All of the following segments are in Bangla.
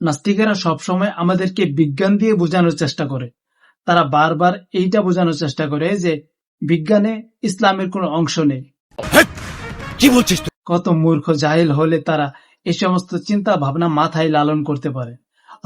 নাস্তিকেরা সবসময় আমাদেরকে বিজ্ঞান দিয়ে বোঝানোর চেষ্টা করে। তারা বারবার এইটা বোঝানোর চেষ্টা করে যে বিজ্ঞানে ইসলামের কোনো অংশ নেই। কি বলছিস তুই? কত মূর্খ জাহিল হলে তারা এই সমস্ত চিন্তা ভাবনা মাথায় লালন করতে পারে।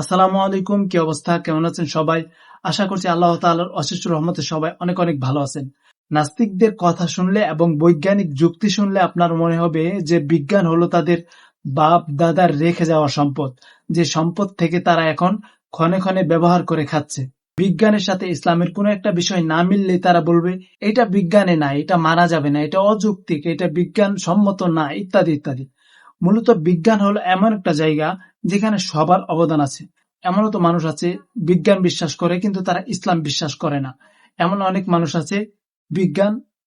আসসালামু আলাইকুম, কি অবস্থা, কেমন আছেন সবাই? আশা করছি আল্লাহ তাআলার অশেষ রহমতে সবাই অনেক অনেক ভালো আছেন। নাস্তিকদের কথা শুনলে এবং বৈজ্ঞানিক যুক্তি শুনলে আপনার মনে হবে যে বিজ্ঞান হলো তাদের বাপ দাদার রেখে যাওয়া সম্পদ, যে সম্পদ থেকে তারা এখন ক্ষণে ক্ষণে ব্যবহার করে খাচ্ছে। বিজ্ঞানের সাথে ইসলামের কোনো একটা বিষয় না মিললে তারা বলবে এটা বিজ্ঞানে না, এটা মানা যাবে না, এটা অযৌক্তিক, এটা বিজ্ঞান সম্মত না, ইত্যাদি ইত্যাদি। মূলত বিজ্ঞান হলো এমন একটা জায়গা যেখানে সবার অবদান আছে। এমনও তো মানুষ আছে বিজ্ঞান বিশ্বাস করে কিন্তু তারা ইসলাম বিশ্বাস করে না। এমন অনেক মানুষ আছে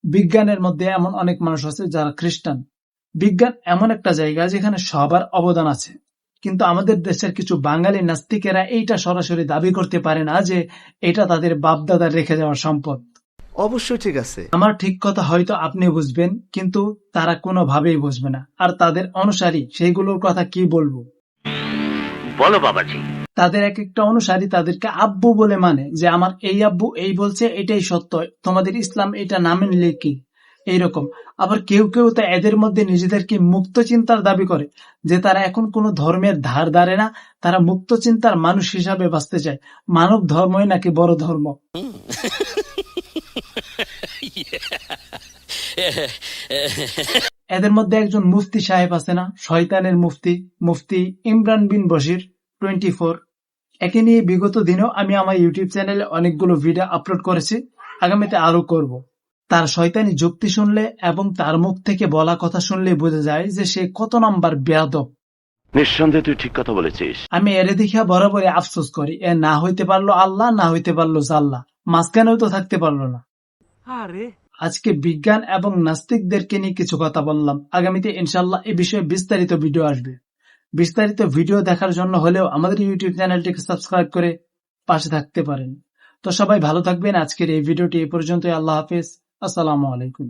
বিজ্ঞানের মধ্যে এমন অনেক মানুষ আছে যারা খ্রিস্টান। বিজ্ঞান এমন একটা জায়গা যেখানে সবার অবদান আছে, কিন্তু আমাদের দেশের কিছু বাঙালি নাস্তিকেরা এইটা সরাসরি দাবি করতে পারে না যে এটা তাদের বাপদাদার রেখে যাওয়া সম্পদ। অবশ্যই ঠিক আছে। আমার ঠিক কথা হয়তো আপনি বুঝবেন, কিন্তু তারা কোনোভাবেই বুঝবে না। আর তাদের অনুসারী সেইগুলোর কথা কি বলবো। বলো বাবাজি। তাদের এক একটা অনুসারী তাদেরকে আব্বু বলে মানে, যে আমার এই আব্বু এই বলছে এটাই সত্য, তোমাদের ইসলাম এটা না মেনলে কি, এইরকম। আবার কেউ কেউ তো এদের মধ্যে নিজেদেরকে মুক্ত চিন্তার দাবি করে, যে তারা এখন কোনো ধর্মের ধার ধারে না, তারা মুক্ত চিন্তার মানুষ হিসাবে বাঁচতে চায়। মানব ধর্মই নাকি বড় ধর্ম। এদের মধ্যে একজন মুফতি সাহেব আছে না, শয়তানের মুফতি, মুফতি ইমরান বিন বশির 24। একে নিয়ে বিগত দিনেও আমি আমার ইউটিউব চ্যানেলে অনেকগুলো ভিডিও আপলোড করেছি, আগামীতে আরো করব। তার শয়তানি যুক্তি শুনলে এবং তার মুখ থেকে বলা কথা শুনলে বোঝা যায় যে সে কত নাম্বার বেয়াদব। নিঃসন্দেহে তুই ঠিক কথা বলেছিস। আমি এর দেখিয়া বরাবরই আফসোস করি, এ না হইতে পারলো আল্লাহ, না হইতে পারলো জাল্লাহ, মাঝখানেও তো থাকতে পারলো না। আজকে বিজ্ঞান এবং নাস্তিকদেরকে নিয়ে কিছু কথা বললাম, আগামীতে ইনশাল্লাহ এই বিষয়ে বিস্তারিত ভিডিও আসবে। বিস্তারিত ভিডিও দেখার জন্য হলেও আমাদের ইউটিউব চ্যানেলটিকে সাবস্ক্রাইব করে পাশে থাকতে পারেন। তো সবাই ভালো থাকবেন। আজকের এই ভিডিওটি এই পর্যন্তই। আল্লাহ হাফেজ, আসসালামু আলাইকুম।